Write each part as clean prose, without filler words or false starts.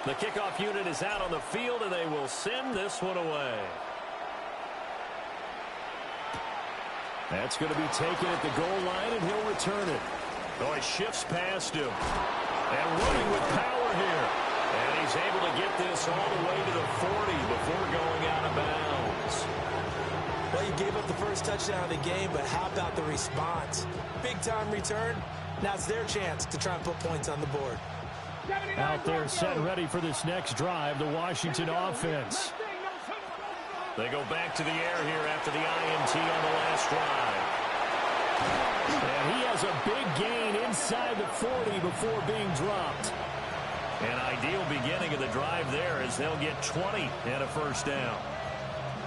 The kickoff unit is out on the field, and they will send this one away. That's going to be taken at the goal line, and he'll return it. Oh, he shifts past him. And running with power here. And he's able to get this all the way to the 40 before going out of bounds. Well, you gave up the first touchdown of the game, but how about the response? Big-time return. Now it's their chance to try and put points on the board. Out there set ready for this next drive, the Washington offense. They go back to the air here after the INT on the last drive. And he has a big gain inside the 40 before being dropped. An ideal beginning of the drive there as they'll get 20 and a first down.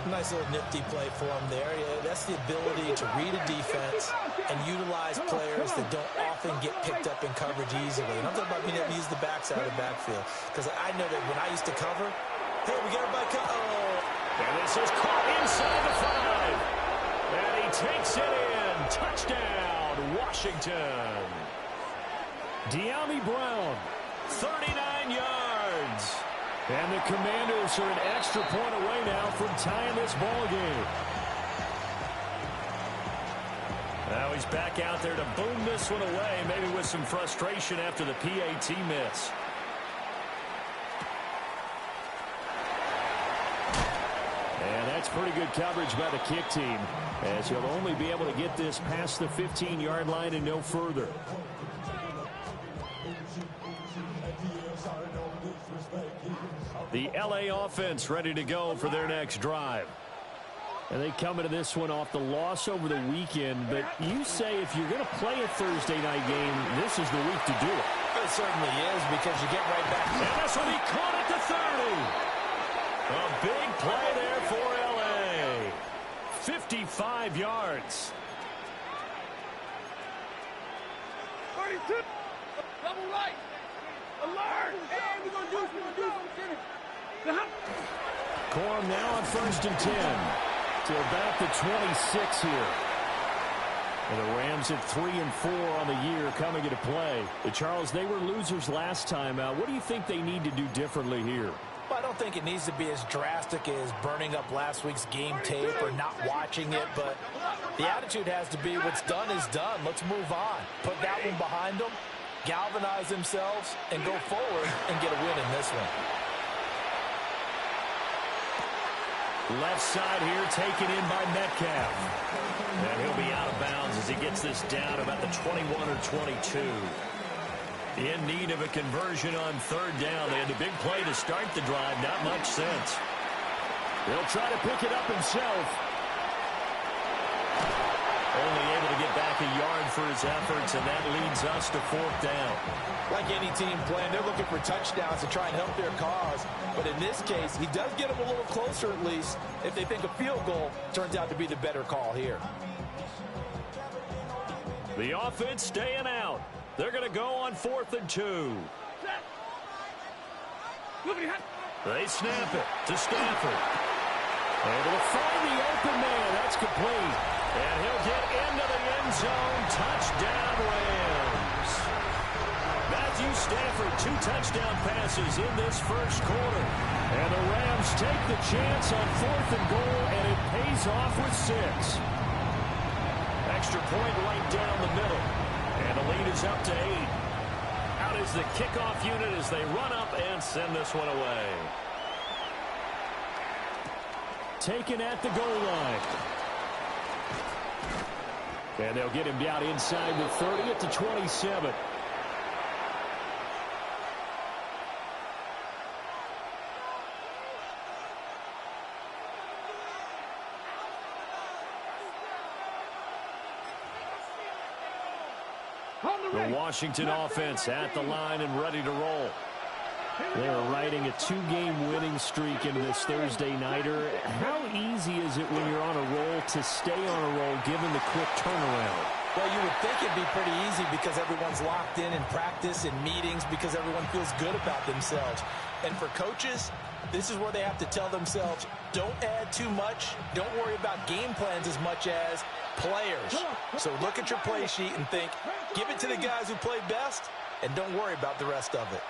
Nice little nifty play for him there. Yeah, that's the ability to read a defense and utilize players that don't often get picked up in coverage easily. And I'm talking about being able to use the backside of the backfield. Because I know that when I used to cover, hey, we got everybody and this is caught inside the 5. And he takes it in. Touchdown, Washington. De'Ami Brown. 39 yards. And the Commanders are an extra point away now from tying this ball game. Now he's back out there to boom this one away, maybe with some frustration after the PAT miss. And that's pretty good coverage by the kick team, as he'll only be able to get this past the 15-yard line and no further. The LA offense ready to go for their next drive. And they come into this one off the loss over the weekend, but you say if you're going to play a Thursday night game, this is the week to do it. It certainly is, because you get right back. And this will be caught at the 30. A big play there for LA. 55 yards. 32. Double right. Alert. Hey, we're going to do this. We're going to do this. Corum now on 1st and 10 to about the 26 here. And the Rams at 3-4 on the year coming into play. Charles, they were losers last time out. What do you think they need to do differently here? Well, I don't think it needs to be as drastic as burning up last week's game tape or not watching it, but the attitude has to be what's done is done. Let's move on. Put that one behind them, galvanize themselves, and go forward and get a win in this one. Left side here taken in by Metcalf. And he'll be out of bounds as he gets this down about the 21 or 22. In need of a conversion on 3rd down. They had a big play to start the drive. Not much sense. He'll try to pick it up himself. Only able to get back a yard for his efforts, and that leads us to 4th down. Like any team playing, they're looking for touchdowns to try and help their cause. But in this case, he does get them a little closer at least if they think a field goal turns out to be the better call here. The offense staying out. They're going to go on 4th and 2. They snap it to Stafford. Able to find the open man. That's complete. And he'll get into the end zone. Touchdown, Rams. Matthew Stafford, 2 touchdown passes in this first quarter. And the Rams take the chance on 4th and goal, and it pays off with 6. Extra point right down the middle. And the lead is up to 8. Out is the kickoff unit as they run up and send this one away. Taken at the goal line. And they'll get him down inside the 30 at the 27. The Washington offense at the line and ready to roll. They're riding a 2-game winning streak into this Thursday nighter. How easy is it when you're on a roll to stay on a roll given the quick turnaround? Well, you would think it'd be pretty easy because everyone's locked in practice and meetings because everyone feels good about themselves. And for coaches, this is where they have to tell themselves, don't add too much. Don't worry about game plans as much as players. So look at your play sheet and think, give it to the guys who play best, and don't worry about the rest of it.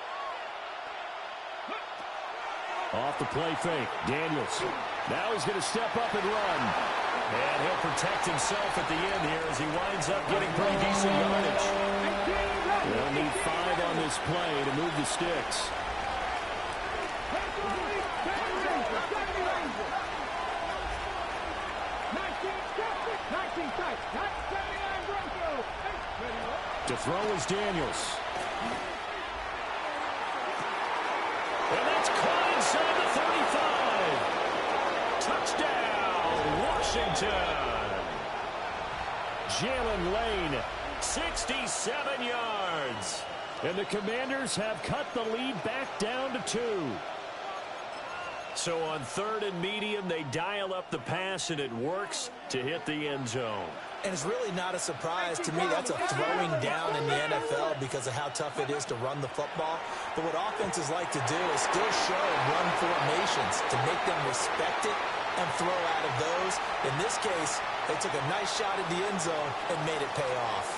Off the play fake. Daniels. Now he's going to step up and run. And he'll protect himself at the end here as he winds up getting pretty decent yardage. They'll need 5 on this play to move the sticks. To throw is Daniels. And that's caught inside the 35. Touchdown, Washington. Jalen Lane, 67 yards. And the Commanders have cut the lead back down to 2. So on 3rd and medium, they dial up the pass, and it works to hit the end zone. And it's really not a surprise to me. That's a throwing down in the NFL because of how tough it is to run the football. But what offenses like to do is still show run formations to make them respect it and throw out of those. In this case, they took a nice shot at the end zone and made it pay off.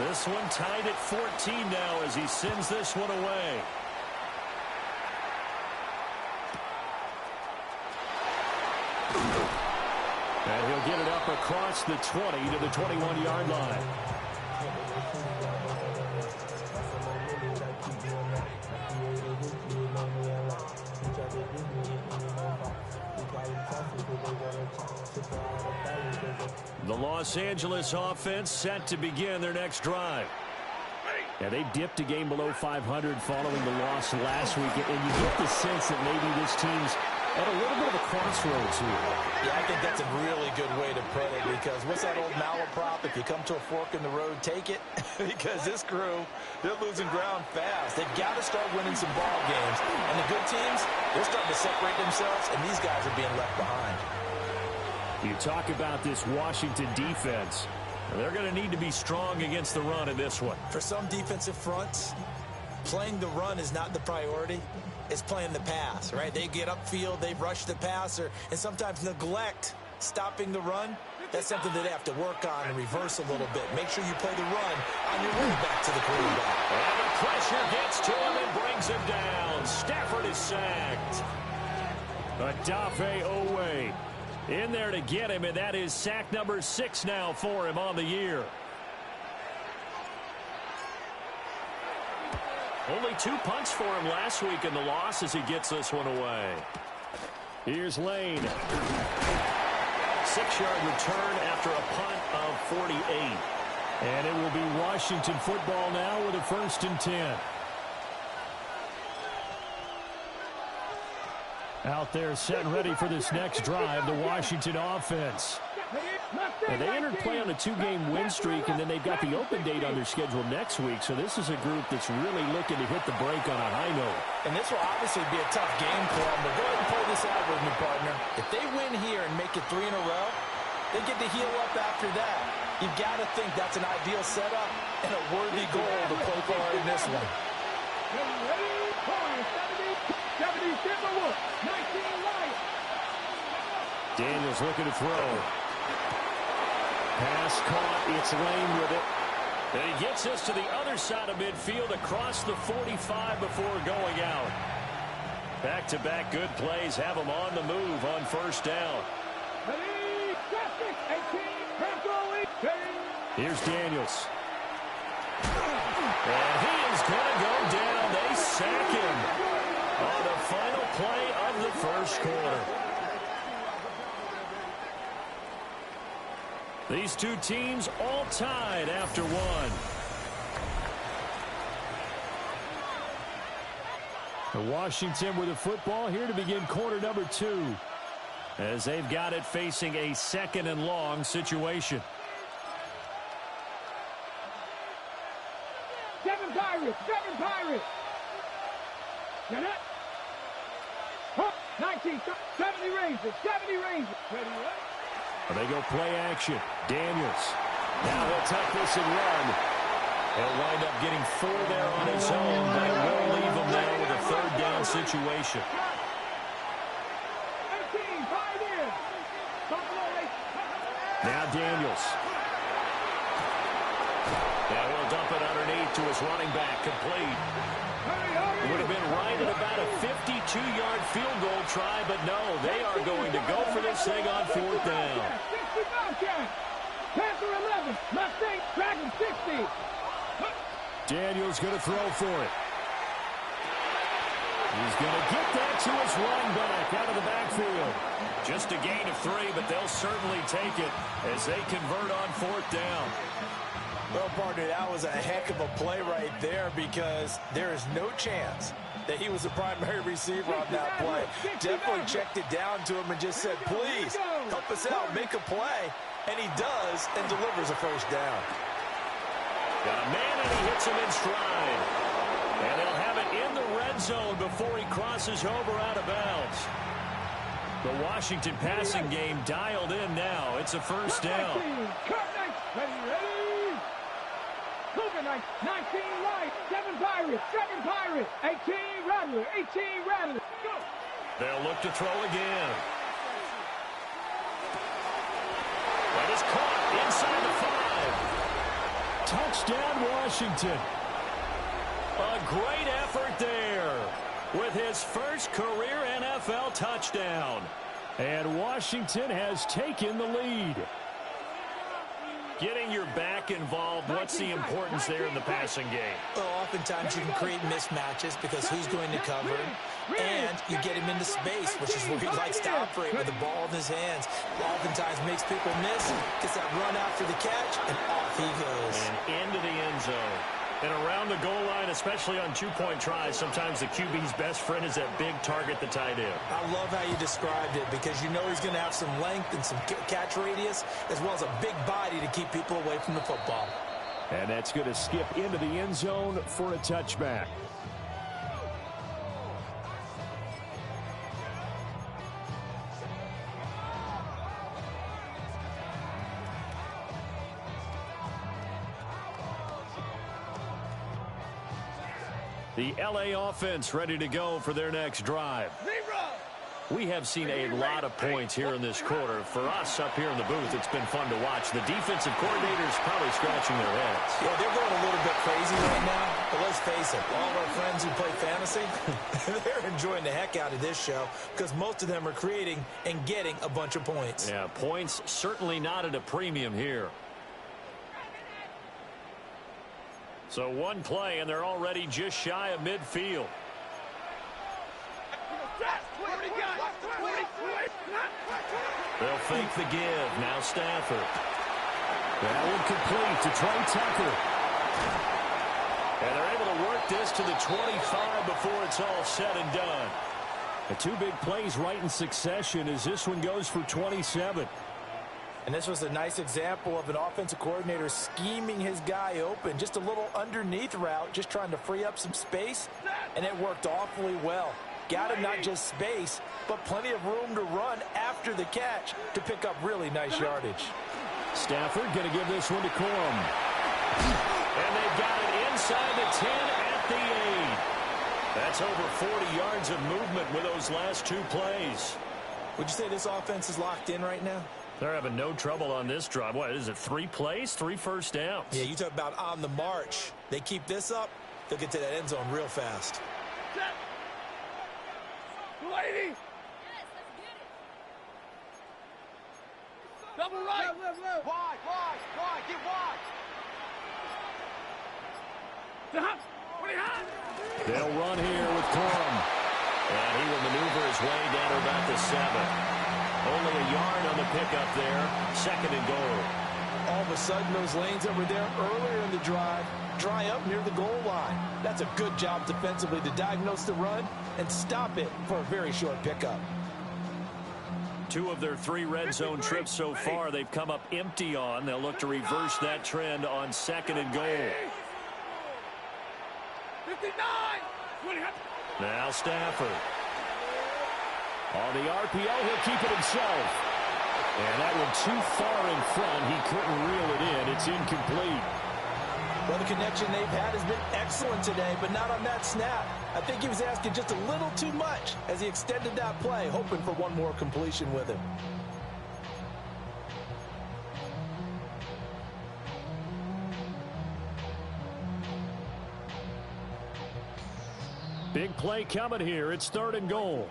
This one tied at 14 now as he sends this one away. And he'll get it up across the 20 to the 21-yard line. The Los Angeles offense set to begin their next drive. And they dipped a game below 500 following the loss last week. And you get the sense that maybe this team's at a little bit of a crossroads here. Yeah, I think that's a really good way to put it because what's that old malaprop? If you come to a fork in the road, take it. Because this crew, they're losing ground fast. They've got to start winning some ball games. And the good teams, they're starting to separate themselves, and these guys are being left behind. You talk about this Washington defense. They're going to need to be strong against the run in this one. For some defensive fronts, playing the run is not the priority. It's playing the pass, right? They get upfield, they rush the passer, and sometimes neglect stopping the run. That's something that they have to work on and reverse a little bit. Make sure you play the run on your way back to the quarterback. And the pressure gets to him and brings him down. Stafford is sacked. Odafe Owe in there to get him, and that is sack number 6 now for him on the year. Only 2 punts for him last week in the loss as he gets this one away. Here's Lane. 6-yard return after a punt of 48. And it will be Washington football now with a 1st and 10. Out there set and ready for this next drive, the Washington offense. And they entered play on a 2-game win streak, and then they've got the open date on their schedule next week. So this is a group that's really looking to hit the break on a high note. And this will obviously be a tough game for them, but go ahead and play this out with me, partner. If they win here and make it 3 in a row, they get to heal up after that. You've got to think that's an ideal setup and a worthy goal to play for in this one. Daniels looking to throw. Pass caught. It's Lane with it. And he gets us to the other side of midfield across the 45 before going out. Back-to-back good plays have him on the move on 1st down. Here's Daniels. And he is going to go down. They sack him on the final play of the 1st quarter. These two teams all tied after 1. The Washington with the football here to begin quarter number 2. As they've got it facing a 2nd and long situation. 7 Pirates! 7 Pirates! Get it? 19, 70 Rangers! 70 Rangers! Ready, right? They go play action. Daniels. Now he'll tuck this and run. He'll wind up getting 4 there on his own, but it will leave him now with a 3rd down situation. 18, 5 in. Now Daniels. Now he'll dump it underneath to his running back, complete. Would have been right at about a 52 2-yard field goal try, but no, they are going to go for this thing on 4th down. 60 Panther 11, Mustang, Dragon 60. Daniel's going to throw for it. He's going to get that to his running back out of the backfield. Just a gain of 3, but they'll certainly take it as they convert on 4th down. Well, partner, that was a heck of a play right there because there is no chance that he was the primary receiver on that play. Definitely checked it down to him and just said, please, help us out, make a play. And he does and delivers a first down. Got a man and he hits him in stride. And they'll have it in the red zone before he crosses over out of bounds. The Washington passing game dialed in now. It's a first down. Ready. Cougar 19 right, 7 Pirates, 18 Rattler, go. They'll look to throw again. That is caught inside the 5. Touchdown, Washington. A great effort there with his first career NFL touchdown. And Washington has taken the lead. Getting your back involved, what's the importance there in the passing game? Well, oftentimes you can create mismatches because who's going to cover him, and you get him into space, which is where he likes to operate with the ball in his hands. Oftentimes makes people miss, gets that run after the catch, and off he goes. And into the end zone. And around the goal line, especially on 2-point tries, sometimes the QB's best friend is that big target, the tight end. I love how you described it because you know he's going to have some length and some catch radius as well as a big body to keep people away from the football. And that's going to skip into the end zone for a touchback. The L.A. offense ready to go for their next drive. We have seen a lot of points here in this quarter. For us up here in the booth, it's been fun to watch. The defensive coordinators probably scratching their heads. Yeah, they're going a little bit crazy right now. But let's face it, all of our friends who play fantasy, they're enjoying the heck out of this show because most of them are creating and getting a bunch of points. Yeah, points certainly not at a premium here. So one play, and they're already just shy of midfield. They'll fake the give. Now Stafford. That one complete to Trey Tucker. And they're able to work this to the 25 before it's all said and done. The 2 big plays right in succession as this one goes for 27. And this was a nice example of an offensive coordinator scheming his guy open. Just a little underneath route, just trying to free up some space, and it worked awfully well. Got him not just space, but plenty of room to run after the catch to pick up really nice yardage. Stafford going to give this one to Corum. And they've got it inside the 10 at the 8. That's over 40 yards of movement with those last 2 plays. Would you say this offense is locked in right now? They're having no trouble on this drive. What is it, 3 plays, 3 first downs? Yeah, you talk about on the march. They keep this up, they'll get to that end zone real fast. Lady. Double right. Wide, get wide. They'll run here with Corum. And he will maneuver his way down to about the 7. Only a yard on the pickup there. 2nd and goal. All of a sudden, those lanes that were there earlier in the drive dry up near the goal line. That's a good job defensively to diagnose the run and stop it for a very short pickup. 2 of their 3 red zone trips so far they've come up empty on. They'll look to reverse that trend on 2nd and goal. 59. Now Stafford. On the RPO, he'll keep it himself. And that one too far in front. He couldn't reel it in. It's incomplete. Well, the connection they've had has been excellent today, but not on that snap. I think he was asking just a little too much as he extended that play, hoping for one more completion with him. Big play coming here. It's 3rd and goal.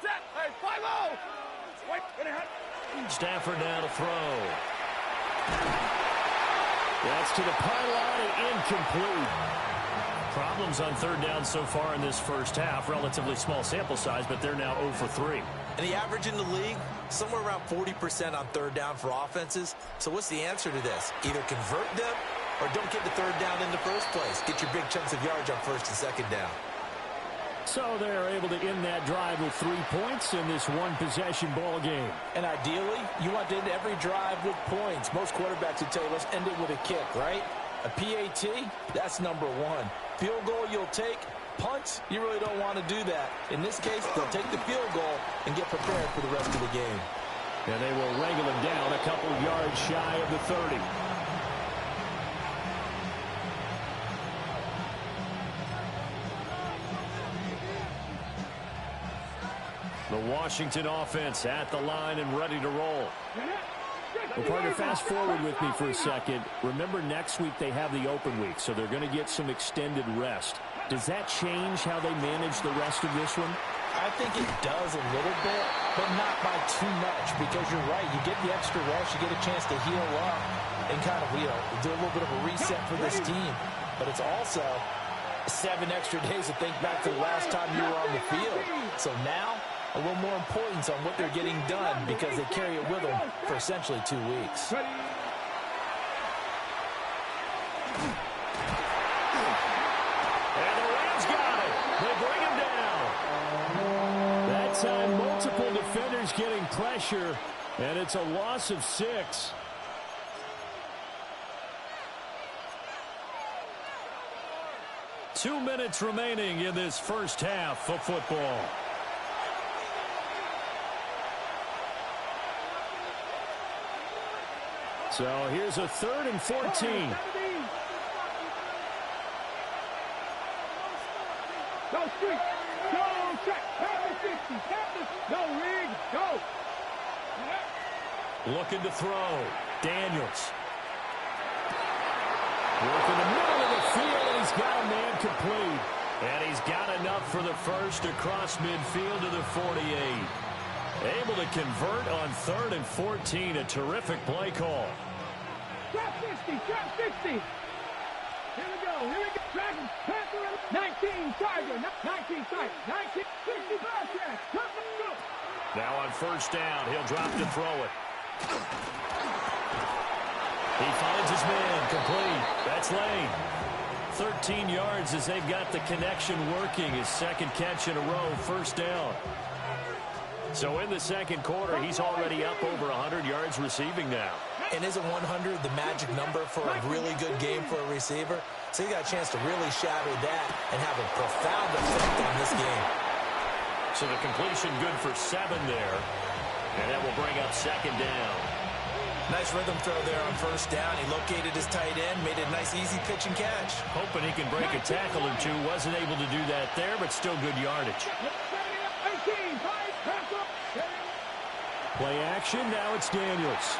Set. Hey, 5-0. Wait, Stafford now to throw. That's to the pylon and incomplete. Problems on 3rd down so far in this first half. Relatively small sample size, but they're now 0 for 3. And the average in the league, somewhere around 40% on 3rd down for offenses. So what's the answer to this? Either convert them or don't get the 3rd down in the first place. Get your big chunks of yards on 1st and 2nd down. So they're able to end that drive with 3 points in this one-possession ball game. And ideally, you want to end every drive with points. Most quarterbacks would tell you, let's end it with a kick, right? A PAT, that's number 1. Field goal you'll take. Punts, you really don't want to do that. In this case, they'll take the field goal and get prepared for the rest of the game. And they will wrangle him down a couple yards shy of the 30. The Washington offense at the line and ready to roll. Well, partner, fast forward with me for a second. Remember, next week they have the open week, so they're going to get some extended rest. Does that change how they manage the rest of this one? I think it does a little bit, but not by too much, because you're right. You get the extra rest, you get a chance to heal up and kind of, do a little bit of a reset for this team. But it's also 7 extra days to think back to the last time you were on the field. So now, a little more importance on what they're getting done because they carry it with them for essentially 2 weeks. And the Rams got it. They bring him down. That time, multiple defenders getting pressure, and it's a loss of 6. Two minutes remaining in this first half of football. So here's a 3rd and 14. Go street. Go check. Go rig. Go. Looking to throw. Daniels. Work in the middle of the field, and he's got a man complete. And he's got enough for the first across midfield to the 48. Able to convert on 3rd and 14. A terrific play call. Trap 60. Trap 60. Here we go. Dragon. Panther. 19. Tiger. 19. Tiger. 19. 65. Go. Now on 1st down, he'll drop to throw it. He finds his man. Complete. That's Lane. 13 yards as they've got the connection working. His 2nd catch in a row. 1st down. So in the 2nd quarter, he's already up over 100 yards receiving now. And isn't 100 the magic number for a really good game for a receiver? So he got a chance to really shatter that and have a profound effect on this game. So the completion good for 7 there. And that will bring up 2nd down. Nice rhythm throw there on 1st down. He located his tight end, made it a nice, easy pitch and catch. Hoping he can break a tackle or two. Wasn't able to do that there, but still good yardage. Play action, now it's Daniels.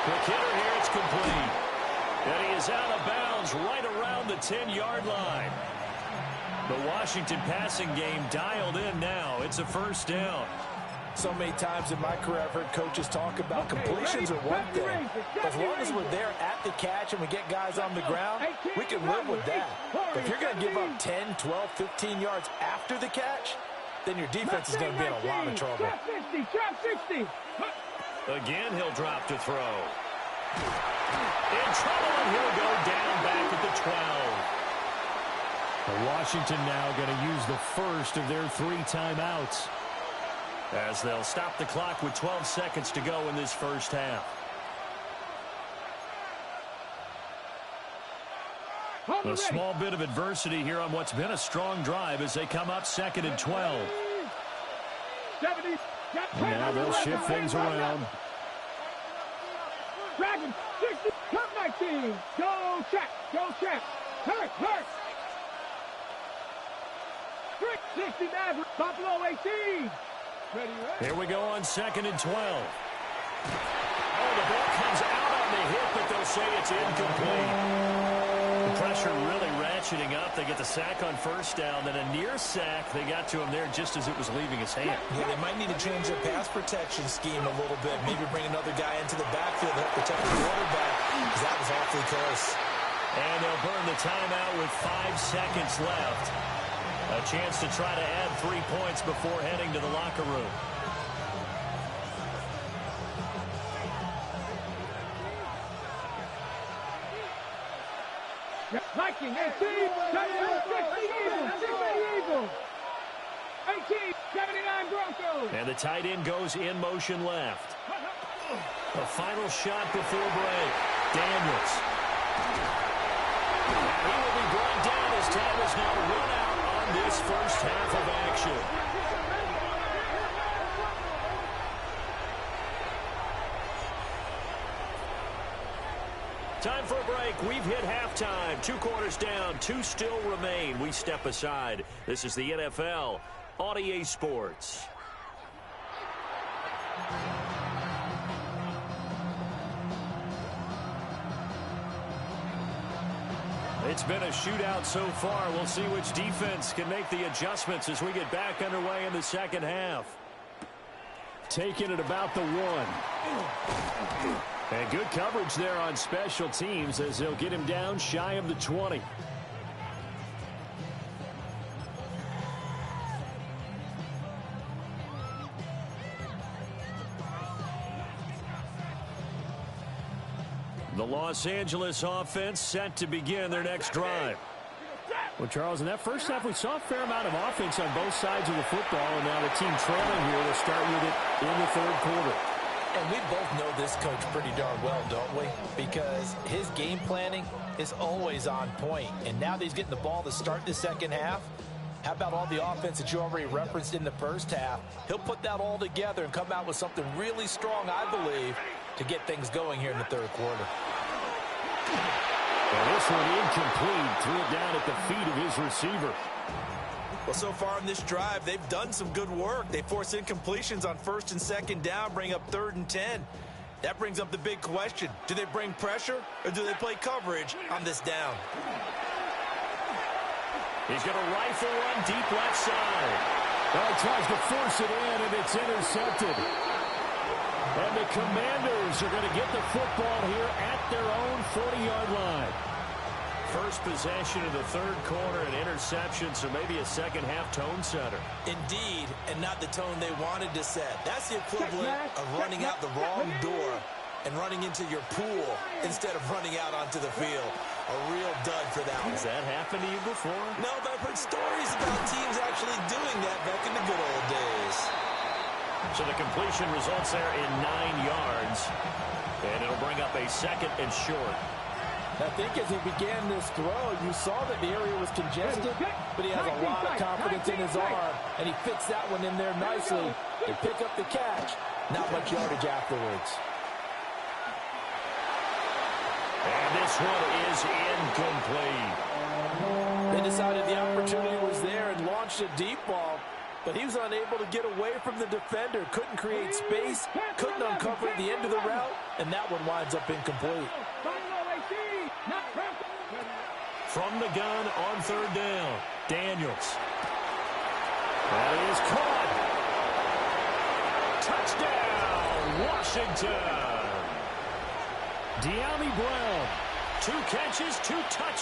Quick hitter here, it's complete. And he is out of bounds right around the 10-yard line. The Washington passing game dialed in now. It's a 1st down. So many times in my career I've heard coaches talk about completions are one thing. As long as we're there at the catch and we get guys on the ground, we can live with that. But if you're going to give up 10, 12, 15 yards after the catch, then your defense is going to be in a lot of trouble. Trap 60. Trap 60. Again, he'll drop to throw. In trouble, and he'll go down back at the 12. Washington now going to use the first of their 3 timeouts, as they'll stop the clock with 12 seconds to go in this first half. A small bit of adversity here on what's been a strong drive as they come up 2nd and 12. And now they'll shift things around. Dragon, 60, come 19. Go check. Hurt. 60 Maverick, Buffalo 18. Ready. Here we go on 2nd and 12. Oh, the ball comes out on the hit, but they'll say it's incomplete. The pressure really ratcheting up. They get the sack on first down, then a near sack. They got to him there just as it was leaving his hand. Yeah, they might need to change their pass protection scheme a little bit. Maybe bring another guy into the backfield to help protect the quarterback, because that was awfully close. And they'll burn the timeout with 5 seconds left. A chance to try to add 3 points before heading to the locker room. Viking, 18, touchdown, 60 Eagles. 18, 79 Broncos. And the tight end goes in motion left. A final shot before break. Daniels. And he will be brought down as time is now run out on this first half of action. Time for a break. We've hit halftime. 2 quarters down. 2 still remain. We step aside. This is the NFL on EA Sports. It's been a shootout so far. We'll see which defense can make the adjustments as we get back underway in the second half. Taking it about the 1. And good coverage there on special teams as they'll get him down shy of the 20. The Los Angeles offense set to begin their next drive. Well, Charles, in that first half, we saw a fair amount of offense on both sides of the football, and now the team trailing here will start with it in the third quarter. And we both know this coach pretty darn well, don't we? Because his game planning is always on point. And now that he's getting the ball to start the second half, how about all the offense that you already referenced in the first half? He'll put that all together and come out with something really strong, I believe, to get things going here in the third quarter. And this one incomplete. Threw it down at the feet of his receiver. Well, so far in this drive, they've done some good work. They force incompletions on first and second down, bring up 3rd and 10. That brings up the big question. Do they bring pressure or do they play coverage on this down? He's going to rifle one deep left side. Well, he tries to force it in, and it's intercepted. And the Commanders are going to get the football here at their own 40-yard line. First possession of the third quarter, an interception, so maybe a second-half tone setter. Indeed, and not the tone they wanted to set. That's the equivalent of running out the wrong door and running into your pool instead of running out onto the field. A real dud for that one. Has that happened to you before? No, but I've heard stories about teams actually doing that back in the good old days. So the completion results there in 9 yards, and it'll bring up a second and short. I think as he began this throw, you saw that the area was congested, but he has a lot of confidence in his arm, and he fits that one in there nicely to pick up the catch. Not much yardage afterwards. And this one is incomplete. They decided the opportunity was there and launched a deep ball, but he was unable to get away from the defender, couldn't create space, couldn't uncover the end of the route, and that one winds up incomplete. From the gun on third down, Daniels. That is caught. Touchdown, Washington. De'Ami Brown. 2 catches, 2 touchdowns.